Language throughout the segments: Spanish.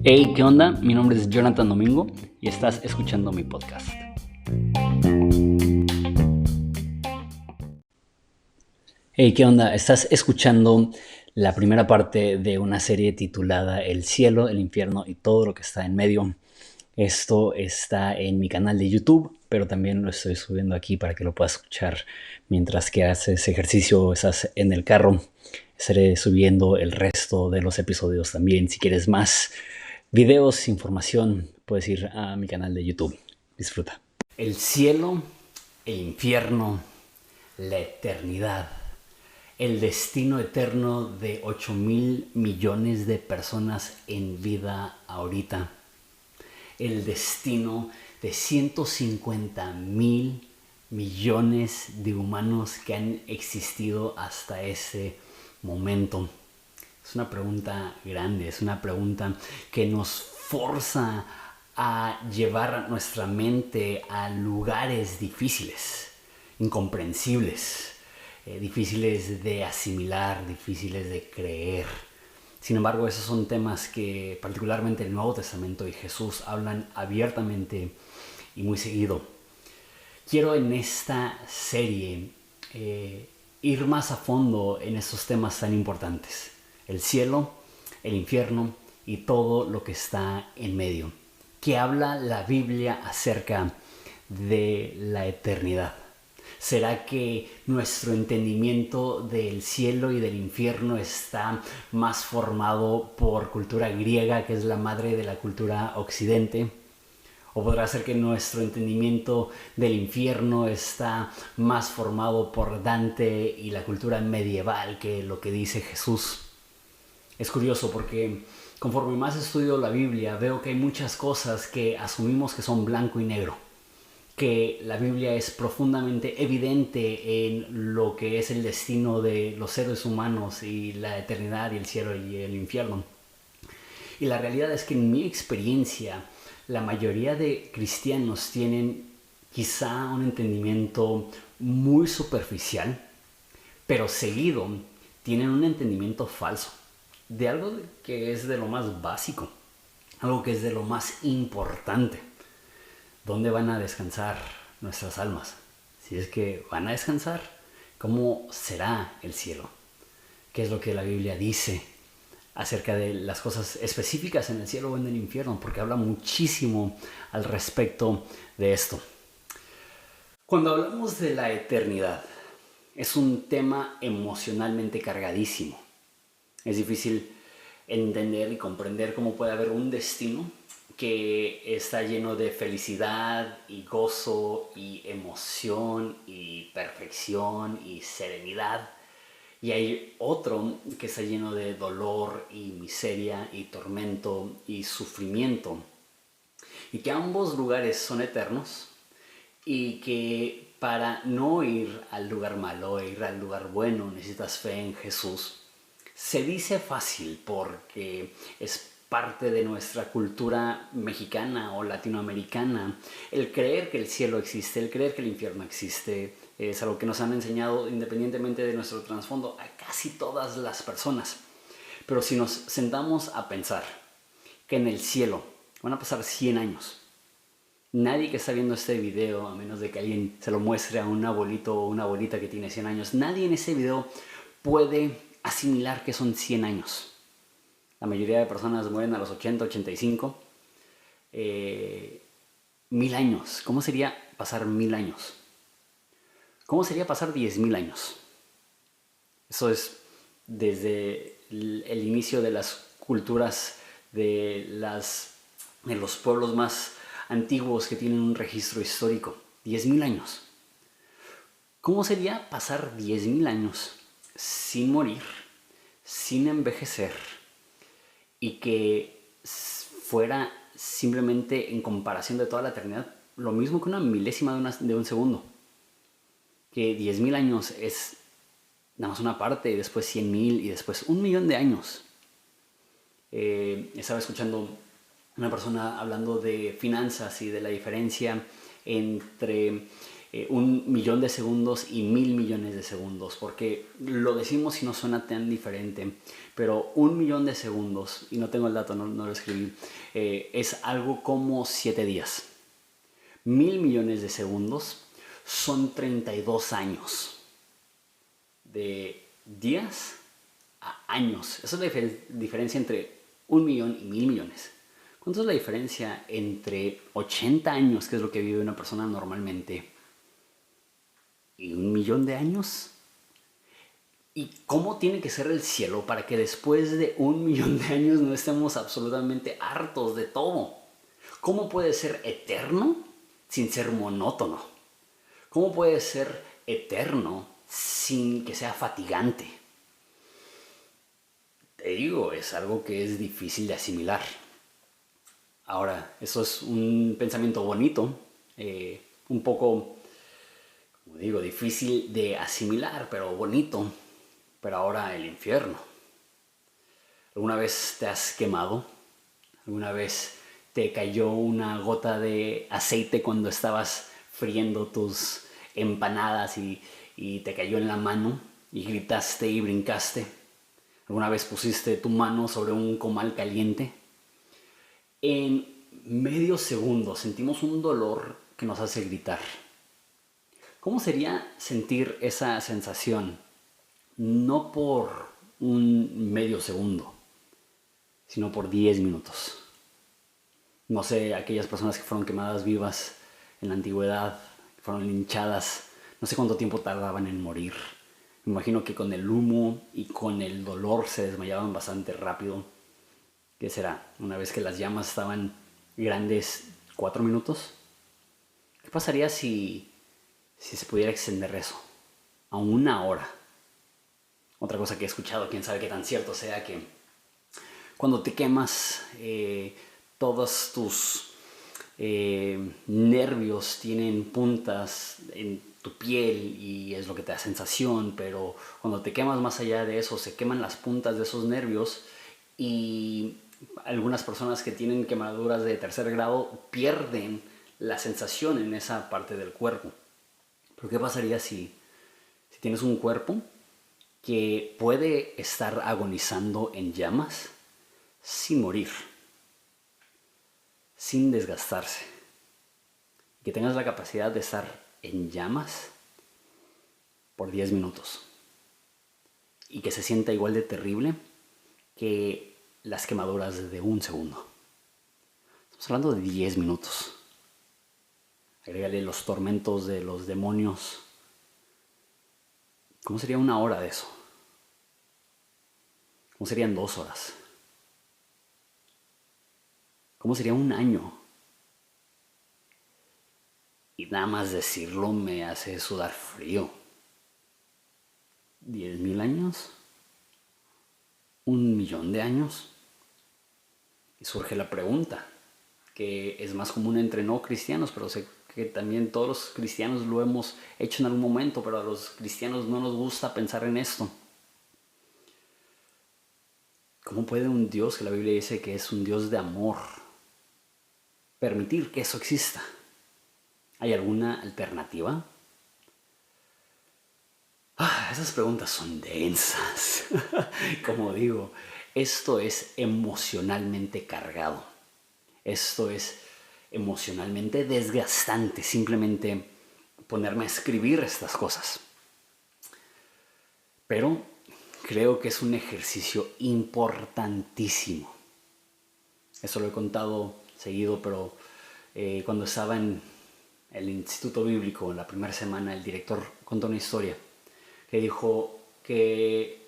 Hey, ¿qué onda? Mi nombre es Jonathan Domingo y estás escuchando mi podcast. Hey, ¿qué onda? Estás escuchando la primera parte de una serie titulada El cielo, el infierno y todo lo que está en medio. Esto está en mi canal de YouTube, pero también lo estoy subiendo aquí para que lo puedas escuchar mientras que haces ejercicio o estás en el carro. Estaré subiendo el resto de los episodios también. Si quieres más videos, información, puedes ir a mi canal de YouTube. Disfruta. El cielo, el infierno, la eternidad, el destino eterno de 8,000 millones de personas en vida ahorita, el destino de 150,000 millones de humanos que han existido hasta ese momento. Es una pregunta grande, es una pregunta que nos forza a llevar nuestra mente a lugares difíciles, incomprensibles, difíciles de asimilar, difíciles de creer. Sin embargo, esos son temas que particularmente el Nuevo Testamento y Jesús hablan abiertamente y muy seguido. Quiero en esta serie ir más a fondo en estos temas tan importantes. El cielo, el infierno y todo lo que está en medio. ¿Qué habla la Biblia acerca de la eternidad? ¿Será que nuestro entendimiento del cielo y del infierno está más formado por cultura griega, que es la madre de la cultura occidente? ¿O podrá ser que nuestro entendimiento del infierno está más formado por Dante y la cultura medieval que lo que dice Jesús? Es curioso porque conforme más estudio la Biblia veo que hay muchas cosas que asumimos que son blanco y negro, que la Biblia es profundamente evidente en lo que es el destino de los seres humanos y la eternidad y el cielo y el infierno. Y la realidad es que en mi experiencia la mayoría de cristianos tienen quizá un entendimiento muy superficial, pero seguido tienen un entendimiento falso de algo que es de lo más básico, algo que es de lo más importante. ¿Dónde van a descansar nuestras almas? Si es que van a descansar, ¿cómo será el cielo? ¿Qué es lo que la Biblia dice acerca de las cosas específicas en el cielo o en el infierno? Porque habla muchísimo al respecto de esto. Cuando hablamos de la eternidad, es un tema emocionalmente cargadísimo. Es difícil entender y comprender cómo puede haber un destino que está lleno de felicidad y gozo y emoción y perfección y serenidad, y hay otro que está lleno de dolor y miseria y tormento y sufrimiento, y que ambos lugares son eternos y que para no ir al lugar malo e ir al lugar bueno necesitas fe en Jesús. Se dice fácil porque es parte de nuestra cultura mexicana o latinoamericana el creer que el cielo existe, el creer que el infierno existe. Es algo que nos han enseñado independientemente de nuestro trasfondo a casi todas las personas. Pero si nos sentamos a pensar que en el cielo van a pasar 100 años, nadie que está viendo este video, a menos de que alguien se lo muestre a un abuelito o una abuelita que tiene 100 años, nadie en ese video puede asimilar que son 100 años. La mayoría de personas mueren a los 80, 85. 1000 años. ¿Cómo sería pasar 1000 años? ¿Cómo sería pasar 10,000 años? Eso es desde el inicio de las culturas de los pueblos más antiguos que tienen un registro histórico. 10,000 años. ¿Cómo sería pasar 10,000 años sin morir, sin envejecer, y que fuera simplemente en comparación de toda la eternidad lo mismo que una milésima de un segundo? Que 10,000 años es nada más una parte, y después 100,000 y después 1,000,000 de años. Estaba escuchando una persona hablando de finanzas y de la diferencia entre un millón de segundos y 1.000 millones de segundos, porque lo decimos y no suena tan diferente, pero 1 millón de segundos, y no tengo el dato, no lo escribí, es algo como 7 días. 1.000 millones de segundos son 32 años. De días a años. Esa es la diferencia entre 1 millón y 1.000 millones. ¿Cuánto es la diferencia entre 80 años, que es lo que vive una persona normalmente, y 1 millón de años? ¿Y cómo tiene que ser el cielo para que después de 1 millón de años no estemos absolutamente hartos de todo? ¿Cómo puede ser eterno sin ser monótono? ¿Cómo puede ser eterno sin que sea fatigante? Te digo, es algo que es difícil de asimilar. Ahora, eso es un pensamiento bonito, un poco, como digo, difícil de asimilar, pero bonito. Pero ahora el infierno. ¿Alguna vez te has quemado? ¿Alguna vez te cayó una gota de aceite cuando estabas friendo tus empanadas y te cayó en la mano y gritaste y brincaste? ¿Alguna vez pusiste tu mano sobre un comal caliente? En medio segundo sentimos un dolor que nos hace gritar. ¿Cómo sería sentir esa sensación? No por un medio segundo, sino por 10 minutos. No sé, aquellas personas que fueron quemadas vivas en la antigüedad, que fueron linchadas, no sé cuánto tiempo tardaban en morir. Me imagino que con el humo y con el dolor se desmayaban bastante rápido. ¿Qué será? Una vez que las llamas estaban grandes, 4 minutos. ¿Qué pasaría si se pudiera extender eso a 1 hora? Otra cosa que he escuchado, quién sabe qué tan cierto sea, que cuando te quemas, todos tus nervios tienen puntas en tu piel y es lo que te da sensación, pero cuando te quemas más allá de eso, se queman las puntas de esos nervios y algunas personas que tienen quemaduras de 3er grado pierden la sensación en esa parte del cuerpo. Pero ¿qué pasaría si tienes un cuerpo que puede estar agonizando en llamas sin morir, sin desgastarse? Que tengas la capacidad de estar en llamas por 10 minutos y que se sienta igual de terrible que las quemaduras de 1 segundo. Estamos hablando de 10 minutos. Agrégale los tormentos de los demonios. ¿Cómo sería 1 hora de eso? ¿Cómo serían 2 horas? ¿Cómo sería 1 año? Y nada más decirlo me hace sudar frío. 10.000 años, 1 millón de años. Y surge la pregunta, que es más común entre no cristianos, pero sé que también todos los cristianos lo hemos hecho en algún momento, pero a los cristianos no nos gusta pensar en esto. ¿Cómo puede un Dios, que la Biblia dice que es un Dios de amor, permitir que eso exista? ¿Hay alguna alternativa? Esas preguntas son densas. Como digo, esto es emocionalmente cargado. Esto es emocionalmente desgastante, simplemente ponerme a escribir estas cosas. Pero creo que es un ejercicio importantísimo. Eso lo he contado seguido, pero cuando estaba en el Instituto Bíblico, en la primera semana, el director contó una historia que dijo que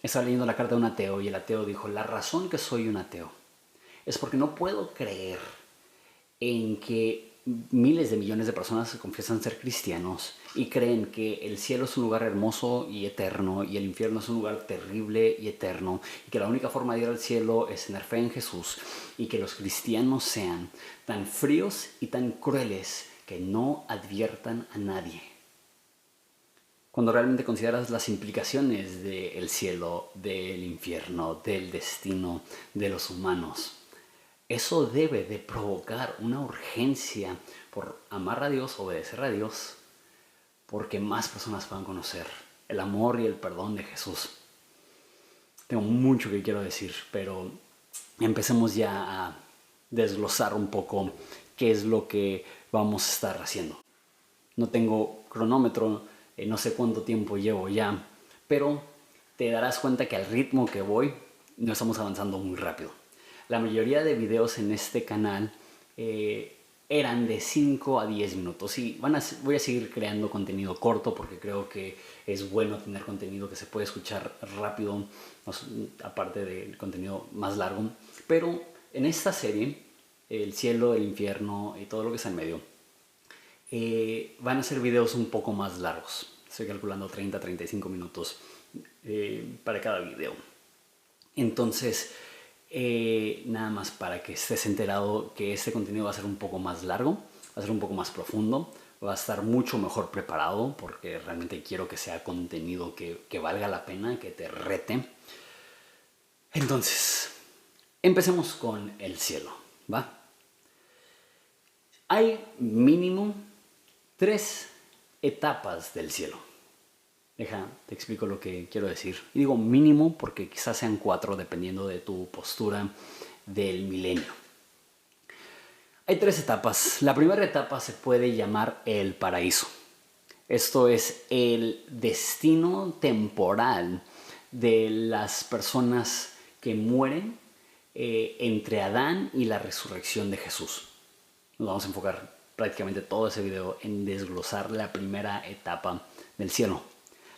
estaba leyendo la carta de un ateo y el ateo dijo: la razón que soy un ateo es porque no puedo creer en que miles de millones de personas se confiesan ser cristianos y creen que el cielo es un lugar hermoso y eterno y el infierno es un lugar terrible y eterno, y que la única forma de ir al cielo es tener fe en Jesús, y que los cristianos sean tan fríos y tan crueles que no adviertan a nadie. Cuando realmente consideras las implicaciones del cielo, del infierno, del destino de los humanos, eso debe de provocar una urgencia por amar a Dios, obedecer a Dios porque más personas puedan conocer el amor y el perdón de Jesús. Tengo mucho que quiero decir, pero empecemos ya a desglosar un poco qué es lo que vamos a estar haciendo. No tengo cronómetro, no sé cuánto tiempo llevo ya, pero te darás cuenta que al ritmo que voy no estamos avanzando muy rápido. La mayoría de videos en este canal eran de 5 a 10 minutos y voy a seguir creando contenido corto porque creo que es bueno tener contenido que se puede escuchar rápido, aparte del contenido más largo. Pero en esta serie, el cielo, el infierno y todo lo que está en medio, van a ser videos un poco más largos. Estoy calculando 30-35 minutos para cada video. Entonces, nada más para que estés enterado que este contenido va a ser un poco más largo, va a ser un poco más profundo, va a estar mucho mejor preparado porque realmente quiero que sea contenido que valga la pena, que te rete. Entonces, empecemos con el cielo, ¿va? Hay mínimo 3 etapas del cielo. Te explico lo que quiero decir. Y digo mínimo porque quizás sean 4 dependiendo de tu postura del milenio. Hay 3 etapas. La primera etapa se puede llamar el paraíso. Esto es el destino temporal de las personas que mueren entre Adán y la resurrección de Jesús. Nos vamos a enfocar prácticamente todo ese video en desglosar la primera etapa del cielo.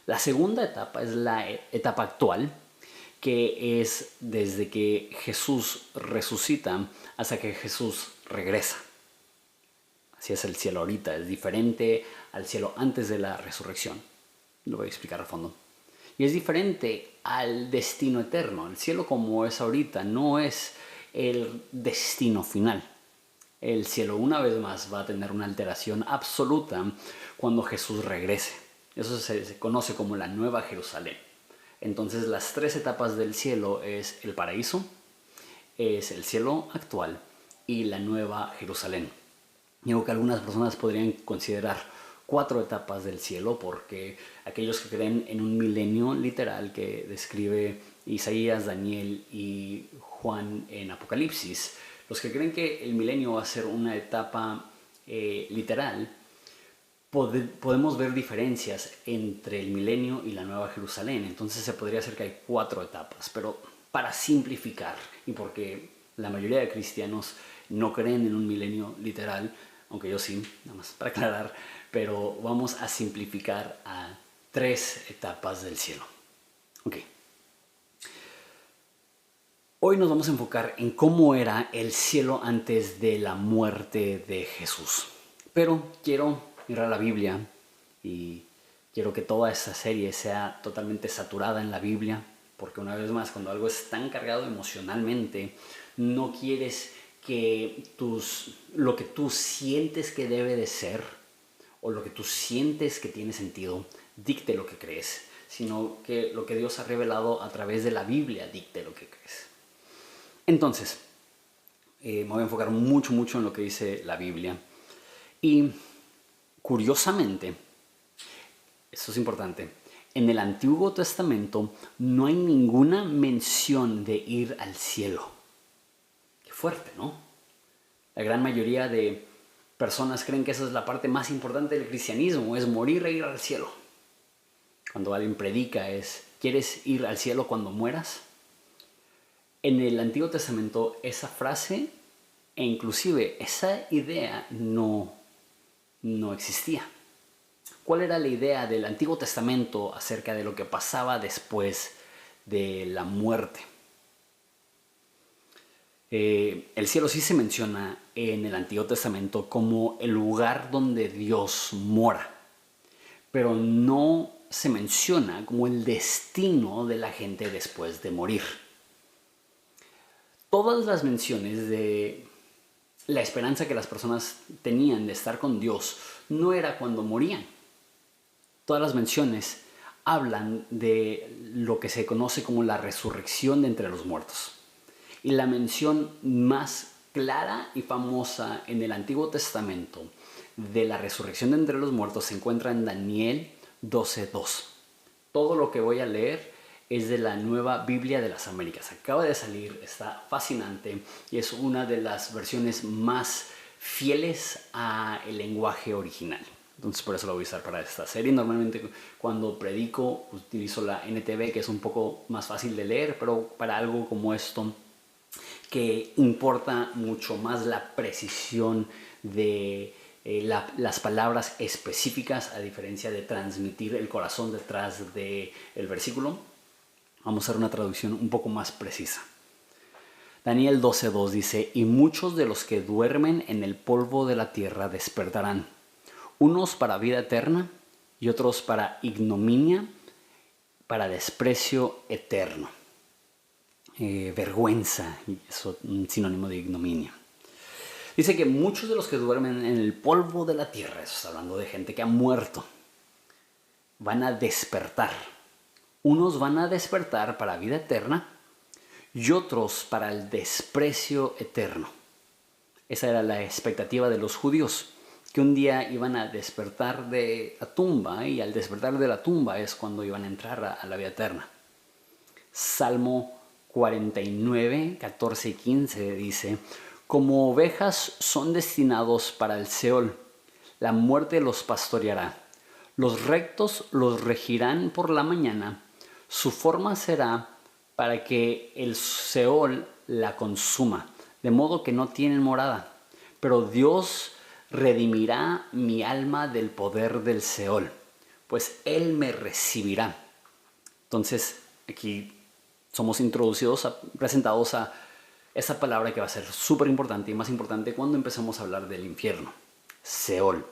La segunda etapa es la etapa actual, que es desde que Jesús resucita hasta que Jesús regresa. Así es el cielo ahorita, es diferente al cielo antes de la resurrección. Lo voy a explicar a fondo. Y es diferente al destino eterno. El cielo como es ahorita no es el destino final. El cielo una vez más va a tener una alteración absoluta cuando Jesús regrese. Eso se conoce como la Nueva Jerusalén. Entonces las 3 etapas del cielo es el paraíso, es el cielo actual y la Nueva Jerusalén. Digo que algunas personas podrían considerar 4 etapas del cielo porque aquellos que creen en un milenio literal que describe Isaías, Daniel y Juan en Apocalipsis, los que creen que el milenio va a ser una etapa literal, podemos ver diferencias entre el milenio y la Nueva Jerusalén. Entonces se podría hacer que hay 4 etapas, pero para simplificar, y porque la mayoría de cristianos no creen en un milenio literal, aunque yo sí, nada más para aclarar, pero vamos a simplificar a 3 etapas del cielo. Ok. Hoy nos vamos a enfocar en cómo era el cielo antes de la muerte de Jesús. Pero quiero ir a la Biblia y quiero que toda esta serie sea totalmente saturada en la Biblia, porque una vez más, cuando algo es tan cargado emocionalmente, no quieres que lo que tú sientes que debe de ser o lo que tú sientes que tiene sentido dicte lo que crees, sino que lo que Dios ha revelado a través de la Biblia dicte lo que crees. Entonces, me voy a enfocar mucho en lo que dice la Biblia. Y curiosamente, esto es importante, en el Antiguo Testamento no hay ninguna mención de ir al cielo. Qué fuerte, ¿no? La gran mayoría de personas creen que esa es la parte más importante del cristianismo, es morir e ir al cielo. Cuando alguien predica es, ¿quieres ir al cielo cuando mueras? En el Antiguo Testamento esa frase e inclusive esa idea no existía. ¿Cuál era la idea del Antiguo Testamento acerca de lo que pasaba después de la muerte? El cielo sí se menciona en el Antiguo Testamento como el lugar donde Dios mora, pero no se menciona como el destino de la gente después de morir. Todas las menciones de la esperanza que las personas tenían de estar con Dios no era cuando morían. Todas las menciones hablan de lo que se conoce como la resurrección de entre los muertos. Y la mención más clara y famosa en el Antiguo Testamento de la resurrección de entre los muertos se encuentra en Daniel 12:2. Todo lo que voy a leer es de la Nueva Biblia de las Américas. Acaba de salir, está fascinante y es una de las versiones más fieles al lenguaje original. Entonces por eso lo voy a usar para esta serie. Normalmente cuando predico utilizo la NTV, que es un poco más fácil de leer, pero para algo como esto, que importa mucho más la precisión de las palabras específicas, a diferencia de transmitir el corazón detrás del versículo, vamos a hacer una traducción un poco más precisa. Daniel 12:2 dice: y muchos de los que duermen en el polvo de la tierra despertarán, unos para vida eterna y otros para ignominia, para desprecio eterno. Vergüenza, eso es un sinónimo de ignominia. Dice que muchos de los que duermen en el polvo de la tierra, eso está hablando de gente que ha muerto, van a despertar. Unos van a despertar para vida eterna y otros para el desprecio eterno. Esa era la expectativa de los judíos, que un día iban a despertar de la tumba, y al despertar de la tumba es cuando iban a entrar a la vida eterna. Salmo 49, 14 y 15 dice: como ovejas son destinados para el Seol, la muerte los pastoreará. Los rectos los regirán por la mañana, su forma será para que el Seol la consuma, de modo que no tienen morada. Pero Dios redimirá mi alma del poder del Seol, pues Él me recibirá. Entonces, aquí somos presentados a esa palabra que va a ser súper importante y más importante cuando empecemos a hablar del infierno, Seol.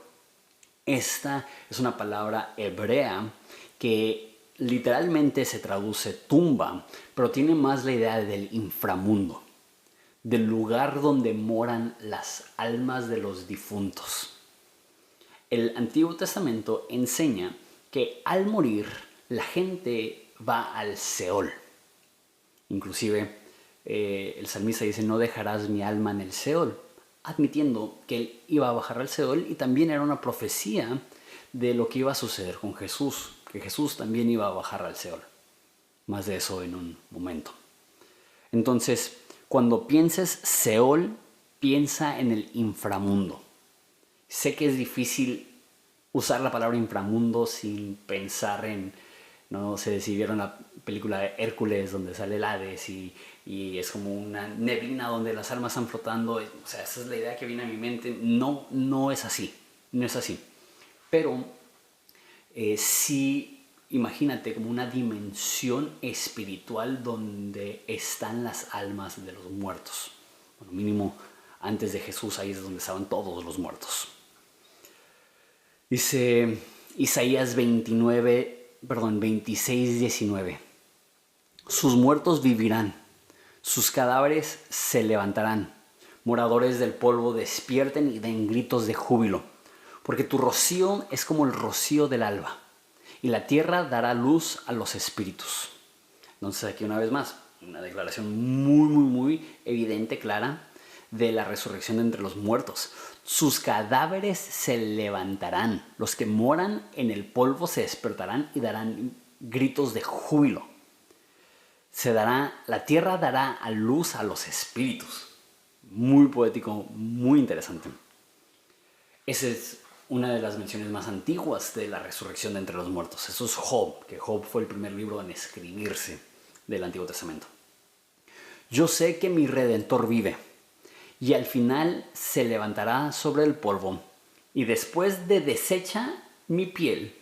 Esta es una palabra hebrea que literalmente se traduce tumba, pero tiene más la idea del inframundo, del lugar donde moran las almas de los difuntos. El Antiguo Testamento enseña que al morir la gente va al Seol. Inclusive el salmista dice: no dejarás mi alma en el Seol, admitiendo que él iba a bajar al Seol, y también era una profecía de lo que iba a suceder con Jesús, que Jesús también iba a bajar al Seol. Más de eso en un momento. Entonces, cuando pienses Seol, piensa en el inframundo. Sé que es difícil usar la palabra inframundo sin pensar en, no sé si vieron la película de Hércules, donde sale el Hades y es como una neblina donde las almas están flotando. O sea, esa es la idea que viene a mi mente. No es así. No es así. Pero sí, imagínate como una dimensión espiritual donde están las almas de los muertos. Bueno, mínimo antes de Jesús, ahí es donde estaban todos los muertos. Dice Isaías 26, 19. Sus muertos vivirán, sus cadáveres se levantarán. Moradores del polvo despierten y den gritos de júbilo, porque tu rocío es como el rocío del alba, y la tierra dará luz a los espíritus. Entonces aquí una vez más, una declaración muy evidente, clara, de la resurrección de entre los muertos. Sus cadáveres se levantarán, los que moran en el polvo se despertarán y darán gritos de júbilo. La tierra dará a luz a los espíritus. Muy poético, muy interesante. Esa es una de las menciones más antiguas de la resurrección de entre los muertos. Eso es Job, que Job fue el primer libro en escribirse del Antiguo Testamento. Yo sé que mi Redentor vive, y al final se levantará sobre el polvo, y después de deshecha mi piel,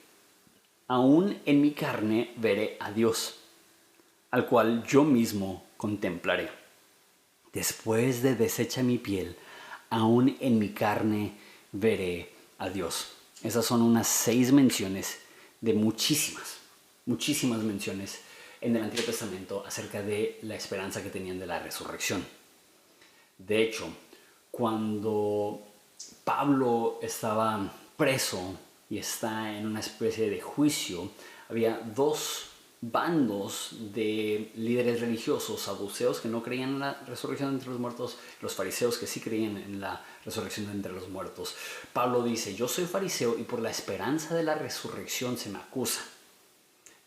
aún en mi carne veré a Dios, al cual yo mismo contemplaré. Después de deshecha mi piel, aún en mi carne veré a Dios. Esas son unas 6 menciones de muchísimas menciones en el Antiguo Testamento acerca de la esperanza que tenían de la resurrección. De hecho, cuando Pablo estaba preso y está en una especie de juicio, había 2 bandos de líderes religiosos, saduceos, que no creían en la resurrección de entre los muertos, los fariseos que sí creían en la resurrección de entre los muertos. Pablo dice, yo soy fariseo y por la esperanza de la resurrección se me acusa.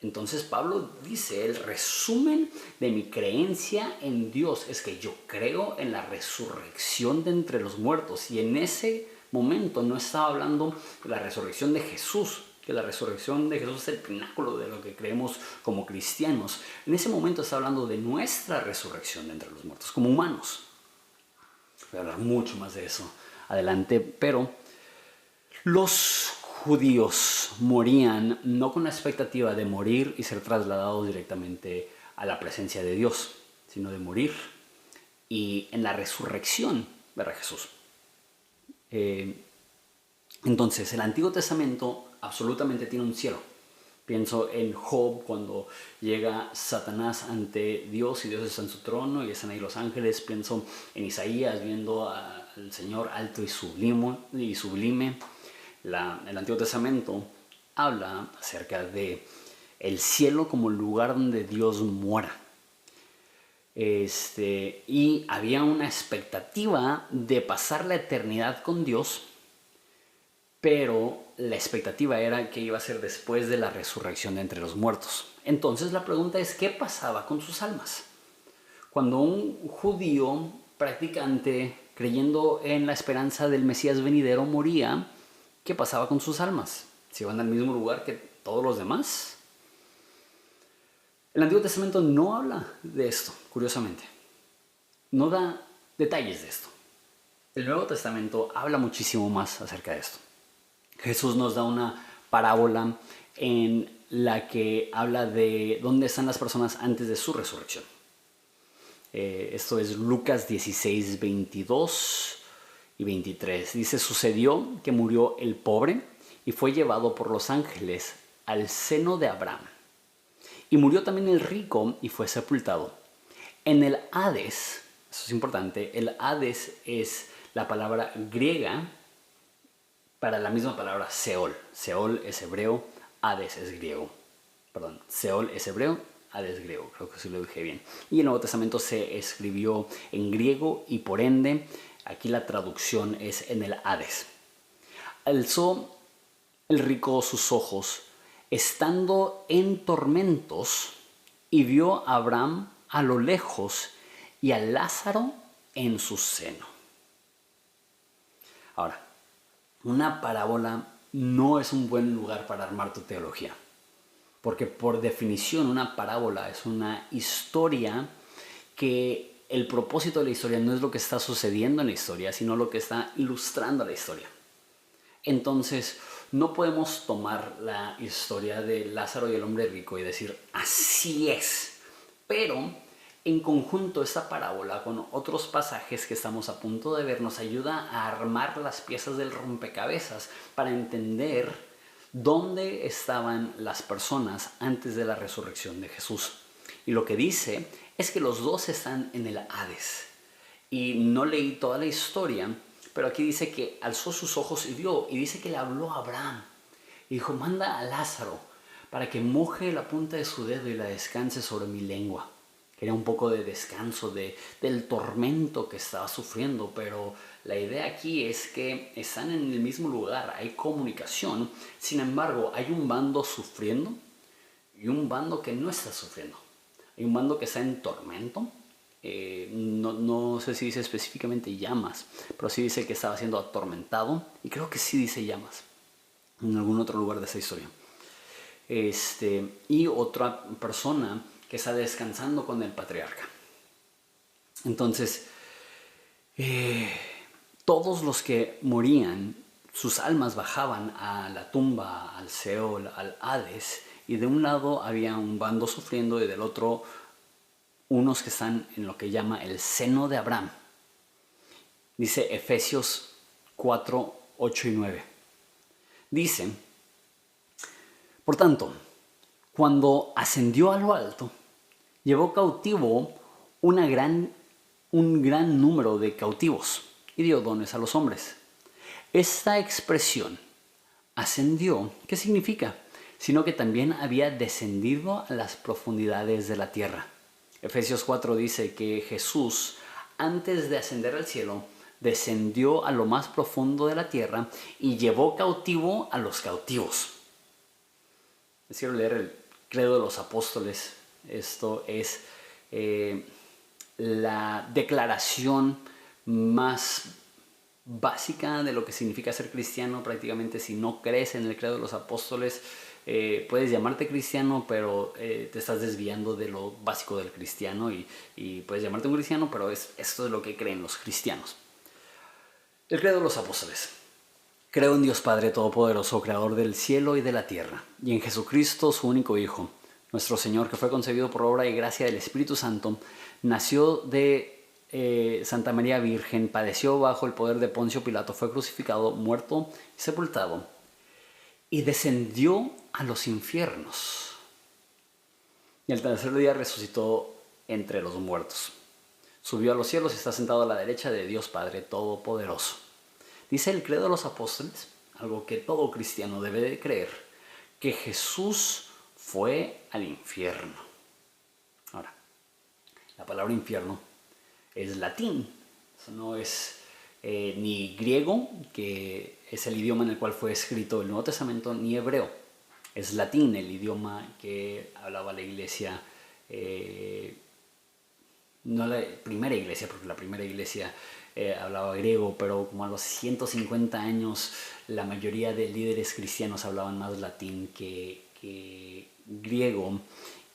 Entonces Pablo dice, el resumen de mi creencia en Dios es que yo creo en la resurrección de entre los muertos. Y en ese momento no estaba hablando de la resurrección de Jesús, que la resurrección de Jesús es el pináculo de lo que creemos como cristianos. En ese momento está hablando de nuestra resurrección de entre los muertos, como humanos. Voy a hablar mucho más de eso adelante, pero los judíos morían no con la expectativa de morir y ser trasladados directamente a la presencia de Dios, sino de morir y en la resurrección ver a Jesús. Entonces, el Antiguo Testamento absolutamente tiene un cielo. Pienso en Job cuando llega Satanás ante Dios y Dios está en su trono y están ahí los ángeles. Pienso en Isaías viendo al Señor alto y sublime. El Antiguo Testamento habla acerca de el cielo como el lugar donde Dios mora. Y había una expectativa de pasar la eternidad con Dios, pero la expectativa era que iba a ser después de la resurrección de entre los muertos. Entonces la pregunta es, ¿qué pasaba con sus almas? Cuando un judío practicante, creyendo en la esperanza del Mesías venidero, moría, ¿qué pasaba con sus almas? ¿Se iban al mismo lugar que todos los demás? El Antiguo Testamento no habla de esto, curiosamente. No da detalles de esto. El Nuevo Testamento habla muchísimo más acerca de esto. Jesús nos da una parábola en la que habla de dónde están las personas antes de su resurrección. Esto es Lucas 16, 22 y 23. Dice, sucedió que murió el pobre y fue llevado por los ángeles al seno de Abraham. Y murió también el rico y fue sepultado. En el Hades, eso es importante, el Hades es la palabra griega para la misma palabra Seol. Seol es hebreo, Hades es griego. Perdón, Seol es hebreo, Hades es griego. Creo que sí lo dije bien. Y el Nuevo Testamento se escribió en griego y por ende, aquí la traducción es en el Hades. Alzó el rico sus ojos, estando en tormentos, y vio a Abraham a lo lejos y a Lázaro en su seno. Ahora, una parábola no es un buen lugar para armar tu teología, porque por definición una parábola es una historia que el propósito de la historia no es lo que está sucediendo en la historia, sino lo que está ilustrando la historia. Entonces, no podemos tomar la historia de Lázaro y el hombre rico y decir, así es. Pero, en conjunto, esta parábola con otros pasajes que estamos a punto de ver nos ayuda a armar las piezas del rompecabezas para entender dónde estaban las personas antes de la resurrección de Jesús. Y lo que dice es que los dos están en el Hades. Y no leí toda la historia, pero aquí dice que alzó sus ojos y vio, y dice que le habló a Abraham. Y dijo, manda a Lázaro para que moje la punta de su dedo y la descanse sobre mi lengua. Quería un poco de descanso del tormento que estaba sufriendo, pero la idea aquí es que están en el mismo lugar, hay comunicación. Sin embargo, hay un bando sufriendo y un bando que no está sufriendo. Hay un bando que está en tormento. No sé si dice específicamente llamas, pero sí dice que estaba siendo atormentado, y creo que sí dice llamas en algún otro lugar de esa historia. Y otra persona que está descansando con el patriarca. Entonces, todos los que morían, sus almas bajaban a la tumba, al Seol, al Hades, y de un lado había un bando sufriendo y del otro unos que están en lo que llama el seno de Abraham. Dice Efesios 4, 8 y 9. Dice, por tanto, cuando ascendió a lo alto, llevó cautivo un gran número de cautivos y dio dones a los hombres. Esta expresión, ascendió, ¿qué significa? sino que también había descendido a las profundidades de la tierra. Efesios 4 dice que Jesús, antes de ascender al cielo, descendió a lo más profundo de la tierra y llevó cautivo a los cautivos. Quiero leer el Credo de los Apóstoles. Esto es la declaración más básica de lo que significa ser cristiano. Prácticamente, si no crees en el Credo de los Apóstoles, puedes llamarte cristiano, pero te estás desviando de lo básico del cristiano, y puedes llamarte un cristiano, pero esto es lo que creen los cristianos. El Credo de los Apóstoles. Creo en Dios Padre Todopoderoso, Creador del cielo y de la tierra, y en Jesucristo, su único Hijo, nuestro Señor, que fue concebido por obra y gracia del Espíritu Santo, nació de Santa María Virgen, padeció bajo el poder de Poncio Pilato, fue crucificado, muerto y sepultado, y descendió a los infiernos. Y al tercer día resucitó entre los muertos. Subió a los cielos y está sentado a la derecha de Dios Padre Todopoderoso. Dice el Credo de los Apóstoles, algo que todo cristiano debe de creer, que Jesús fue al infierno. Ahora, la palabra infierno es latín, eso no es ni griego, que es el idioma en el cual fue escrito el Nuevo Testamento, ni hebreo. Es latín el idioma que hablaba la iglesia, no la primera iglesia, porque la primera iglesia hablaba griego, pero como a los 150 años la mayoría de líderes cristianos hablaban más latín que griego.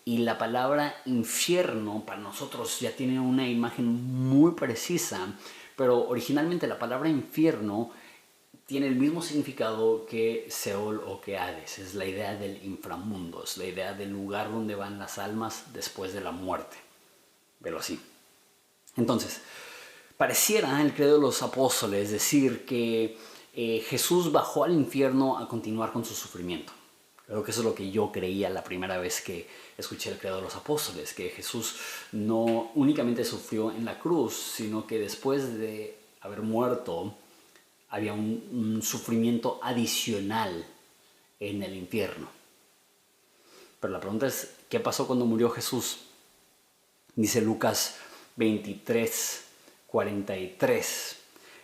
Y la palabra infierno para nosotros ya tiene una imagen muy precisa, pero originalmente la palabra infierno tiene el mismo significado que Seol o que Hades. Es la idea del inframundo, es la idea del lugar donde van las almas después de la muerte. Velo así. Entonces, pareciera el Credo de los Apóstoles decir que Jesús bajó al infierno a continuar con su sufrimiento. Creo que eso es lo que yo creía la primera vez que escuché el Credo de los Apóstoles, que Jesús no únicamente sufrió en la cruz, sino que después de haber muerto había un sufrimiento adicional en el infierno. Pero la pregunta es, ¿qué pasó cuando murió Jesús? Dice Lucas 23, 43.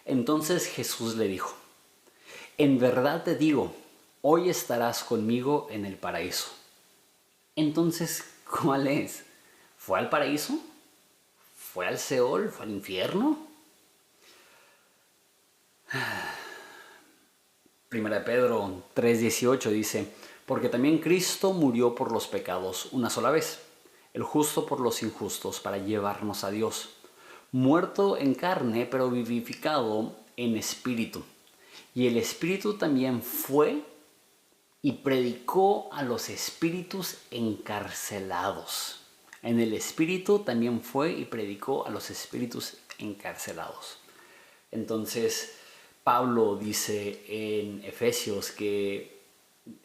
Entonces Jesús le dijo: en verdad te digo, hoy estarás conmigo en el paraíso. Entonces, ¿cuál es? ¿Fue al paraíso? ¿Fue al Seol? ¿Fue al infierno? Primera de Pedro 3:18 dice: porque también Cristo murió por los pecados una sola vez, el justo por los injustos, para llevarnos a Dios, muerto en carne, pero vivificado en espíritu. Y el espíritu también fue y predicó a los espíritus encarcelados. En el espíritu también fue y predicó a los espíritus encarcelados. Entonces, Pablo dice en Efesios que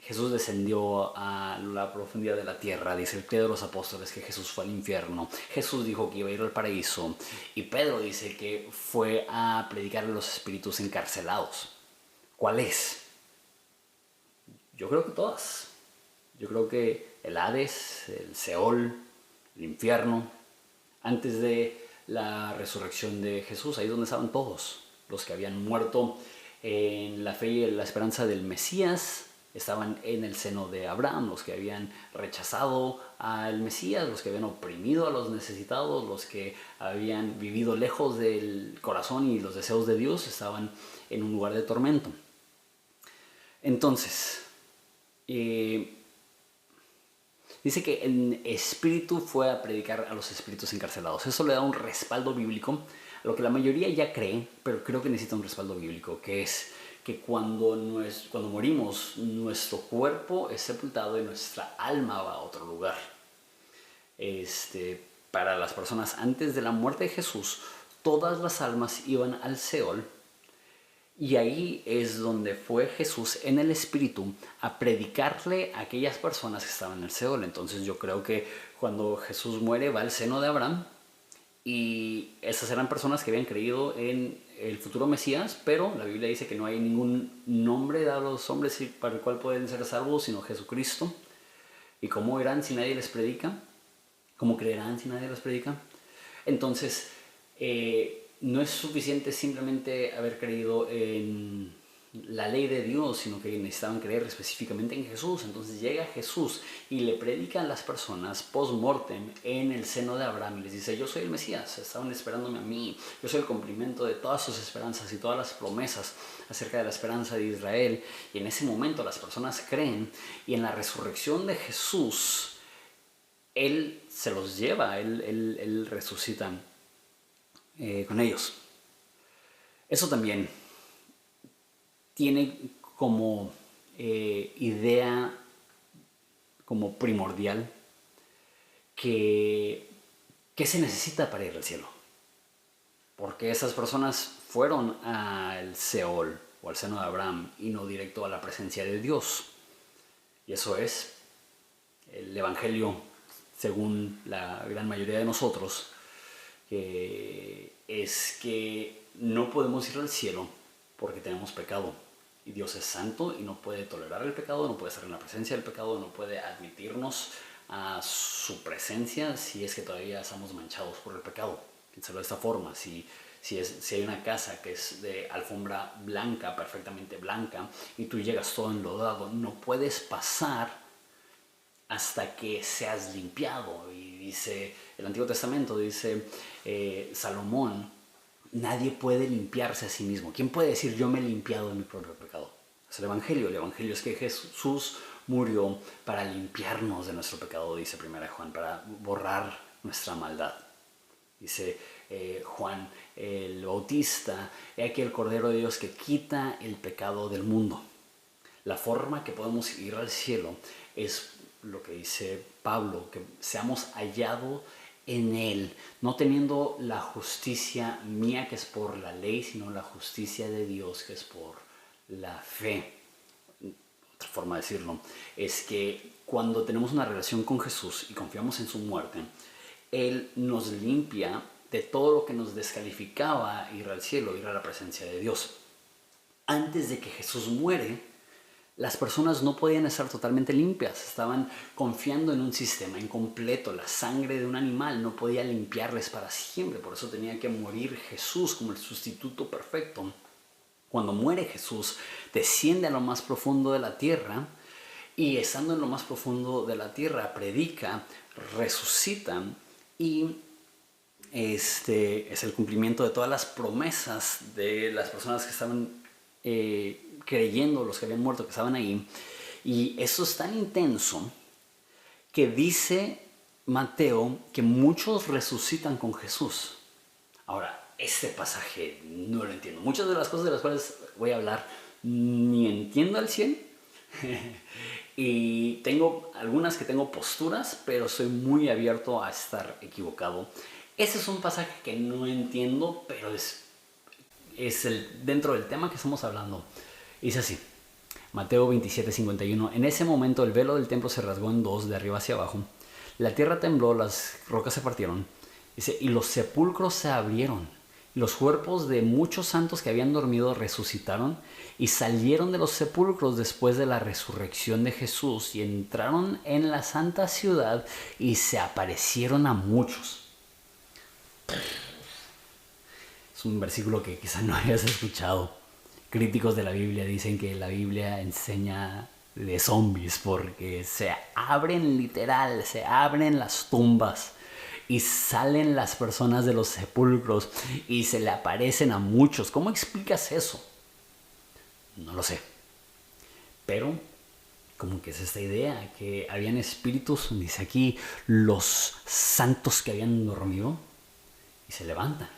Jesús descendió a la profundidad de la tierra. Dice el Credo de los Apóstoles que Jesús fue al infierno. Jesús dijo que iba a ir al paraíso. Y Pedro dice que fue a predicar a los espíritus encarcelados. ¿Cuál es? Yo creo que todas. Yo creo que el Hades, el Seol, el infierno, antes de la resurrección de Jesús, ahí es donde estaban todos. Los que habían muerto en la fe y en la esperanza del Mesías estaban en el seno de Abraham. Los que habían rechazado al Mesías, los que habían oprimido a los necesitados, los que habían vivido lejos del corazón y los deseos de Dios, estaban en un lugar de tormento. Entonces, dice que en espíritu fue a predicar a los espíritus encarcelados. Eso le da un respaldo bíblico, a lo que la mayoría ya cree, pero creo que necesita un respaldo bíblico, que es que cuando morimos, nuestro cuerpo es sepultado y nuestra alma va a otro lugar. Para las personas antes de la muerte de Jesús, todas las almas iban al Seol. Y ahí es donde fue Jesús en el Espíritu a predicarle a aquellas personas que estaban en el Seol. Entonces yo creo que cuando Jesús muere va al seno de Abraham Y esas eran personas que habían creído en el futuro Mesías, pero la Biblia dice que no hay ningún nombre dado a los hombres para el cual pueden ser salvos, sino Jesucristo. ¿Y cómo irán si nadie les predica? ¿Cómo creerán si nadie les predica? Entonces, no es suficiente simplemente haber creído en la ley de Dios, sino que necesitaban creer específicamente en Jesús. Entonces llega Jesús y le predica a las personas post-mortem en el seno de Abraham y les dice: yo soy el Mesías, estaban esperándome a mí, yo soy el cumplimiento de todas sus esperanzas y todas las promesas acerca de la esperanza de Israel. Y en ese momento las personas creen, y en la resurrección de Jesús Él se los lleva, Él resucita con ellos. Eso también tiene como idea, como primordial, que ¿qué se necesita para ir al cielo? Porque esas personas fueron al Seol o al seno de Abraham y no directo a la presencia de Dios. Y eso es el Evangelio, según la gran mayoría de nosotros, es que no podemos ir al cielo porque tenemos pecado. Y Dios es santo y no puede tolerar el pecado, no puede estar en la presencia del pecado, no puede admitirnos a su presencia si es que todavía estamos manchados por el pecado. Piénsalo de esta forma: si hay una casa que es de alfombra blanca, perfectamente blanca, y tú llegas todo enlodado, no puedes pasar hasta que seas limpiado. Y dice el Antiguo Testamento, dice Salomón: nadie puede limpiarse a sí mismo. ¿Quién puede decir yo me he limpiado de mi propio pecado? Es el Evangelio. El Evangelio es que Jesús murió para limpiarnos de nuestro pecado, dice 1 Juan, para borrar nuestra maldad. Dice Juan el Bautista: he aquí el Cordero de Dios que quita el pecado del mundo. La forma que podemos ir al cielo es lo que dice Pablo, que seamos hallados en Él, no teniendo la justicia mía que es por la ley, sino la justicia de Dios que es por la fe. Otra forma de decirlo es que cuando tenemos una relación con Jesús y confiamos en su muerte, Él nos limpia de todo lo que nos descalificaba ir al cielo, ir a la presencia de Dios. Antes de que Jesús muere, las personas no podían estar totalmente limpias, estaban confiando en un sistema incompleto. La sangre de un animal no podía limpiarles para siempre, por eso tenía que morir Jesús como el sustituto perfecto. Cuando muere Jesús, desciende a lo más profundo de la tierra, y estando en lo más profundo de la tierra, predica, resucita, y este es el cumplimiento de todas las promesas de las personas que estaban creyendo, los que habían muerto, que estaban ahí. Y eso es tan intenso que dice Mateo que muchos resucitan con Jesús. Ahora, este pasaje no lo entiendo. Muchas de las cosas de las cuales voy a hablar ni entiendo al 100. Y tengo algunas que tengo posturas, pero soy muy abierto a estar equivocado. Ese es un pasaje que no entiendo, pero es dentro del tema que estamos hablando. Dice así, Mateo 27:51: en ese momento el velo del templo se rasgó en dos, de arriba hacia abajo. La tierra tembló, las rocas se partieron. Dice, y los sepulcros se abrieron. Los cuerpos de muchos santos que habían dormido resucitaron y salieron de los sepulcros después de la resurrección de Jesús y entraron en la santa ciudad y se aparecieron a muchos. Es un versículo que quizá no hayas escuchado. Críticos de la Biblia dicen que la Biblia enseña de zombies porque se abren literal, se abren las tumbas y salen las personas de los sepulcros y se le aparecen a muchos. ¿Cómo explicas eso? No lo sé. Pero como que es esta idea que habían espíritus, dice aquí, los santos que habían dormido y se levantan.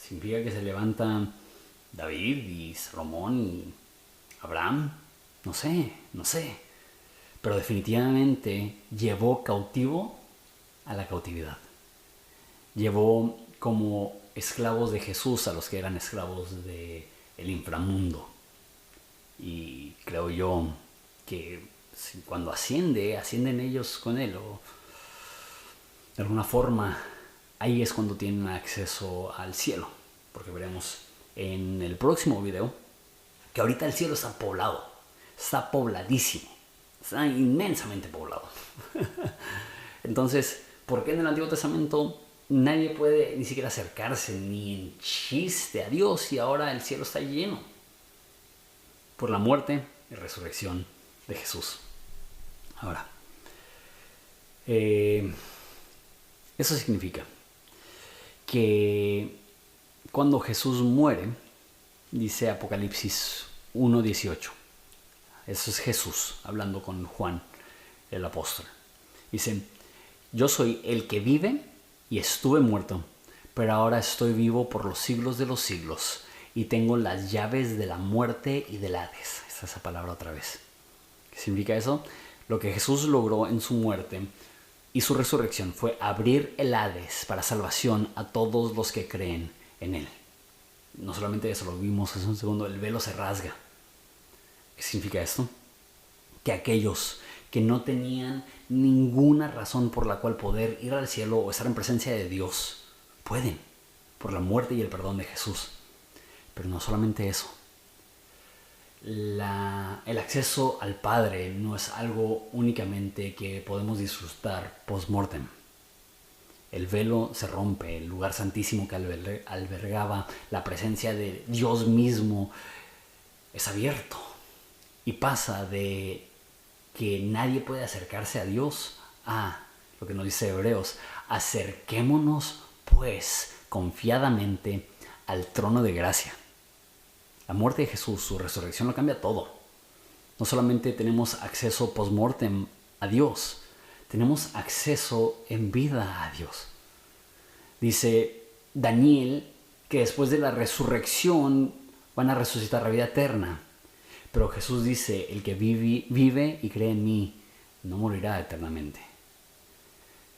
Significa que se levantan David y Salomón y Abraham. No sé. Pero definitivamente llevó cautivo a la cautividad. Llevó como esclavos de Jesús a los que eran esclavos del inframundo. Y creo yo que cuando ascienden ellos con él, o de alguna forma ahí es cuando tienen acceso al cielo. Porque veremos en el próximo video que ahorita el cielo está poblado, está pobladísimo, está inmensamente poblado. Entonces, ¿por qué en el Antiguo Testamento nadie puede ni siquiera acercarse ni en chiste a Dios y ahora el cielo está lleno? Por la muerte y resurrección de Jesús. Ahora, eso significa que cuando Jesús muere, dice Apocalipsis 1:18, eso es Jesús hablando con Juan el apóstol. Dice: yo soy el que vive y estuve muerto, pero ahora estoy vivo por los siglos de los siglos y tengo las llaves de la muerte y del Hades. Esta es esa palabra otra vez. ¿Qué significa eso? Lo que Jesús logró en su muerte y su resurrección fue abrir el Hades para salvación a todos los que creen en él. No solamente eso, lo vimos hace un segundo, el velo se rasga. ¿Qué significa esto? Que aquellos que no tenían ninguna razón por la cual poder ir al cielo o estar en presencia de Dios, pueden, por la muerte y el perdón de Jesús. Pero no solamente eso. El acceso al Padre no es algo únicamente que podemos disfrutar post-mortem. El velo se rompe, el lugar santísimo que albergaba la presencia de Dios mismo es abierto y pasa de que nadie puede acercarse a Dios a lo que nos dice Hebreos: acerquémonos pues confiadamente al trono de gracia. La muerte de Jesús, su resurrección, lo cambia todo. No solamente tenemos acceso post-mortem a Dios, tenemos acceso en vida a Dios. Dice Daniel que después de la resurrección van a resucitar la vida eterna. Pero Jesús dice: el que vive y cree en mí no morirá eternamente.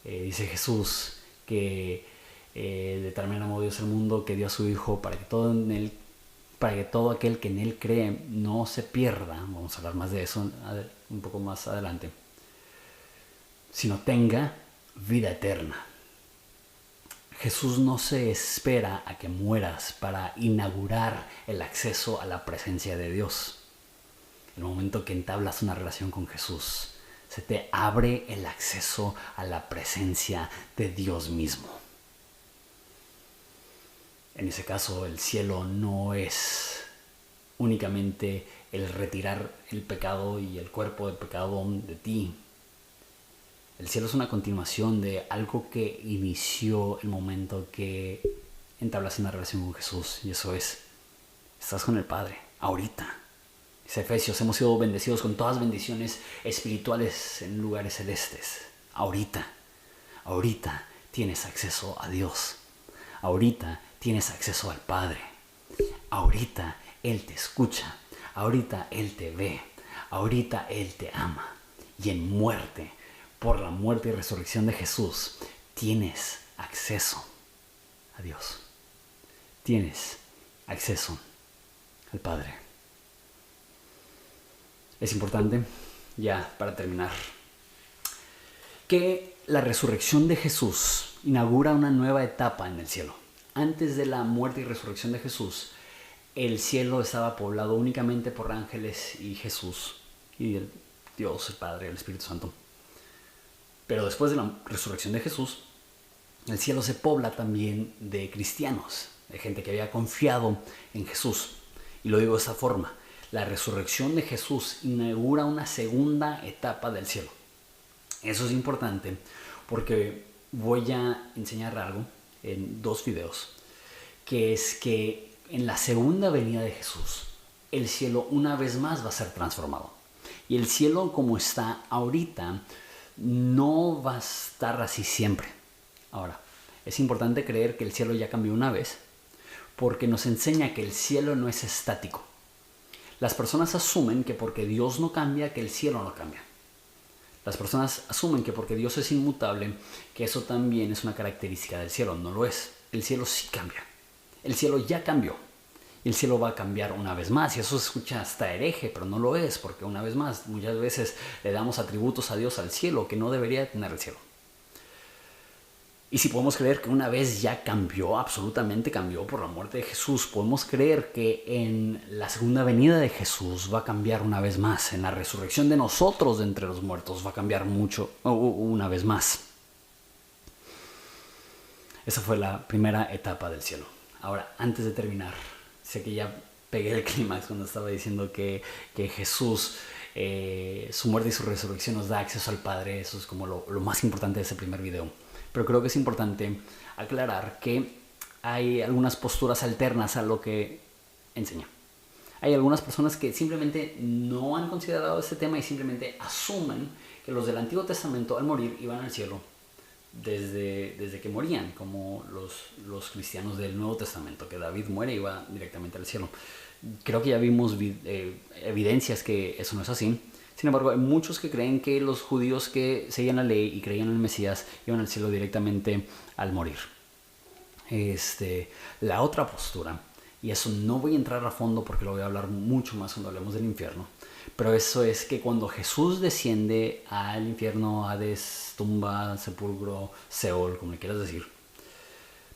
Dice Jesús que de tal manera amó Dios el mundo que dio a su Hijo para que todo aquel que en él cree no se pierda. Vamos a hablar más de eso un poco más adelante, sino tenga vida eterna. Jesús no se espera a que mueras para inaugurar el acceso a la presencia de Dios. En el momento que entablas una relación con Jesús, se te abre el acceso a la presencia de Dios mismo. En ese caso, el cielo no es únicamente el retirar el pecado y el cuerpo del pecado de ti. El cielo es una continuación de algo que inició el momento que entablas una relación con Jesús. Y eso es: estás con el Padre, ahorita. Dice Efesios: hemos sido bendecidos con todas bendiciones espirituales en lugares celestes. Ahorita tienes acceso a Dios. Ahorita tienes acceso al Padre. Ahorita Él te escucha. Ahorita Él te ve. Ahorita Él te ama. Y en muerte, por la muerte y resurrección de Jesús, tienes acceso a Dios. Tienes acceso al Padre. Es importante, ya para terminar, que la resurrección de Jesús inaugura una nueva etapa en el cielo. Antes de la muerte y resurrección de Jesús, el cielo estaba poblado únicamente por ángeles y Jesús y el Dios, el Padre, el Espíritu Santo. Pero después de la resurrección de Jesús, el cielo se pobla también de cristianos, de gente que había confiado en Jesús. Y lo digo de esta forma: la resurrección de Jesús inaugura una segunda etapa del cielo. Eso es importante porque voy a enseñar algo en 2 videos, que es que en la segunda venida de Jesús, el cielo una vez más va a ser transformado. Y el cielo como está ahorita no va a estar así siempre. Ahora, es importante creer que el cielo ya cambió una vez, porque nos enseña que el cielo no es estático. Las personas asumen que porque Dios no cambia, que el cielo no cambia. Las personas asumen que porque Dios es inmutable, que eso también es una característica del cielo. No lo es. El cielo sí cambia. El cielo ya cambió. Y el cielo va a cambiar una vez más. Y eso se escucha hasta hereje, pero no lo es, porque una vez más, muchas veces le damos atributos a Dios al cielo que no debería tener el cielo. Y si podemos creer que una vez ya cambió, absolutamente cambió por la muerte de Jesús, podemos creer que en la segunda venida de Jesús va a cambiar una vez más. En la resurrección de nosotros de entre los muertos va a cambiar mucho, una vez más. Esa fue la primera etapa del cielo. Ahora, antes de terminar, sé que ya pegué el clímax cuando estaba diciendo que Jesús, su muerte y su resurrección nos da acceso al Padre. Eso es como lo más importante de ese primer video. Pero creo que es importante aclarar que hay algunas posturas alternas a lo que enseña. Hay algunas personas que simplemente no han considerado este tema y simplemente asumen que los del Antiguo Testamento al morir iban al cielo desde que morían, como los cristianos del Nuevo Testamento, que David muere y va directamente al cielo. Creo que ya vimos evidencias que eso no es así. Sin embargo, hay muchos que creen que los judíos que seguían la ley y creían en el Mesías iban al cielo directamente al morir. La otra postura, y eso no voy a entrar a fondo porque lo voy a hablar mucho más cuando hablemos del infierno, pero eso es que cuando Jesús desciende al infierno, Hades, tumba, sepulcro, Seol, como le quieras decir,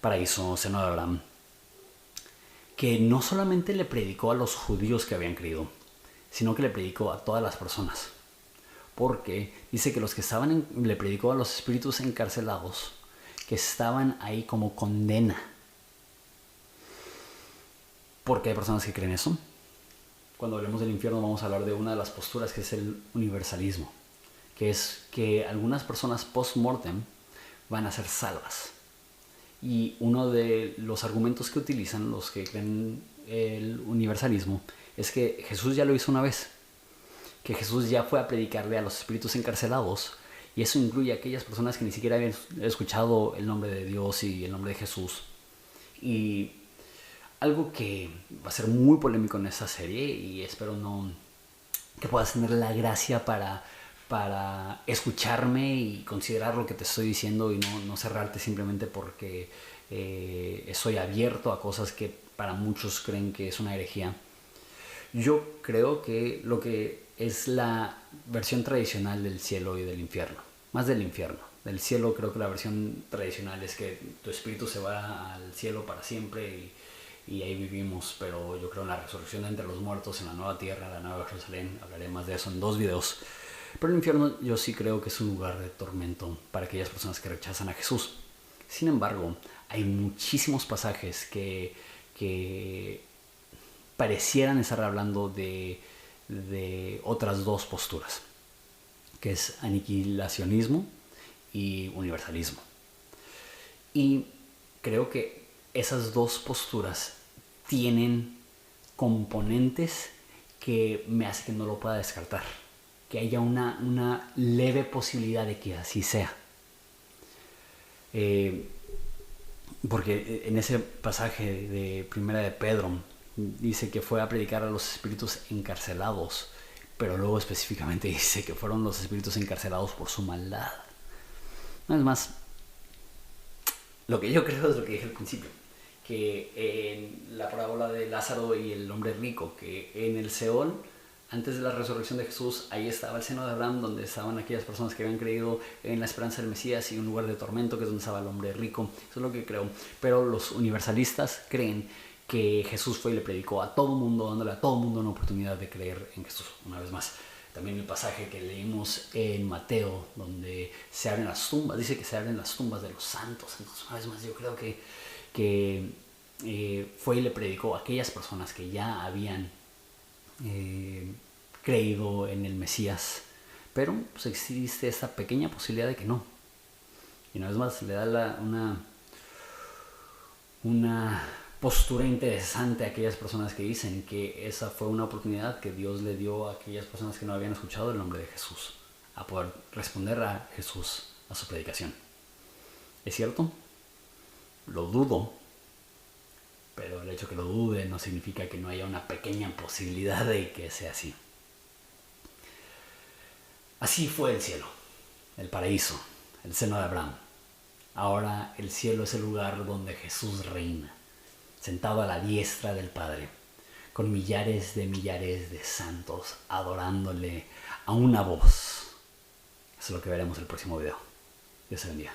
paraíso, seno de Abraham, que no solamente le predicó a los judíos que habían creído, sino que le predicó a todas las personas. Porque dice que los que estaban le predicó a los espíritus encarcelados que estaban ahí como condena. ¿Por qué hay personas que creen eso? Cuando hablemos del infierno vamos a hablar de una de las posturas, que es el universalismo, que es que algunas personas post-mortem van a ser salvas. Y uno de los argumentos que utilizan los que creen el universalismo es que Jesús ya lo hizo una vez, que Jesús ya fue a predicarle a los espíritus encarcelados, y eso incluye a aquellas personas que ni siquiera habían escuchado el nombre de Dios y el nombre de Jesús. Y algo que va a ser muy polémico en esta serie, y espero que puedas tener la gracia para escucharme y considerar lo que te estoy diciendo y no cerrarte simplemente porque soy abierto a cosas que para muchos creen que es una herejía. Yo creo que lo que es la versión tradicional del cielo y del infierno, más del infierno. Del cielo creo que la versión tradicional es que tu espíritu se va al cielo para siempre y ahí vivimos, pero yo creo en la resurrección de entre los muertos, en la nueva tierra, la nueva Jerusalén. Hablaré más de eso en 2 videos. Pero el infierno yo sí creo que es un lugar de tormento para aquellas personas que rechazan a Jesús. Sin embargo, hay muchísimos pasajes que parecieran estar hablando de otras 2 posturas, que es aniquilacionismo y universalismo. Y creo que esas 2 posturas tienen componentes que me hacen que no lo pueda descartar, que haya una leve posibilidad de que así sea. Porque en ese pasaje de Primera de Pedro dice que fue a predicar a los espíritus encarcelados, pero luego específicamente dice que fueron los espíritus encarcelados por su maldad. No es más, lo que yo creo es lo que dije al principio, que en la parábola de Lázaro y el hombre rico, que en el Seol, antes de la resurrección de Jesús, ahí estaba el seno de Abraham, donde estaban aquellas personas que habían creído en la esperanza del Mesías, y un lugar de tormento, que es donde estaba el hombre rico. Eso es lo que creo. Pero los universalistas creen que Jesús fue y le predicó a todo mundo, dándole a todo mundo una oportunidad de creer en Jesús. Una vez más, también el pasaje que leímos en Mateo, donde se abren las tumbas, dice que se abren las tumbas de los santos. Entonces, una vez más, yo creo que fue y le predicó a aquellas personas que ya habían creído en el Mesías, pero pues existe esta pequeña posibilidad de que no. Y una vez más le da una postura interesante a aquellas personas que dicen que esa fue una oportunidad que Dios le dio a aquellas personas que no habían escuchado el nombre de Jesús, a poder responder a Jesús, a su predicación. ¿Es cierto? Lo dudo, pero el hecho que lo dude no significa que no haya una pequeña posibilidad de que sea así. Así fue el cielo, el paraíso, el seno de Abraham. Ahora el cielo es el lugar donde Jesús reina, sentado a la diestra del Padre, con millares de santos adorándole a una voz. Eso es lo que veremos en el próximo video. Dios te bendiga.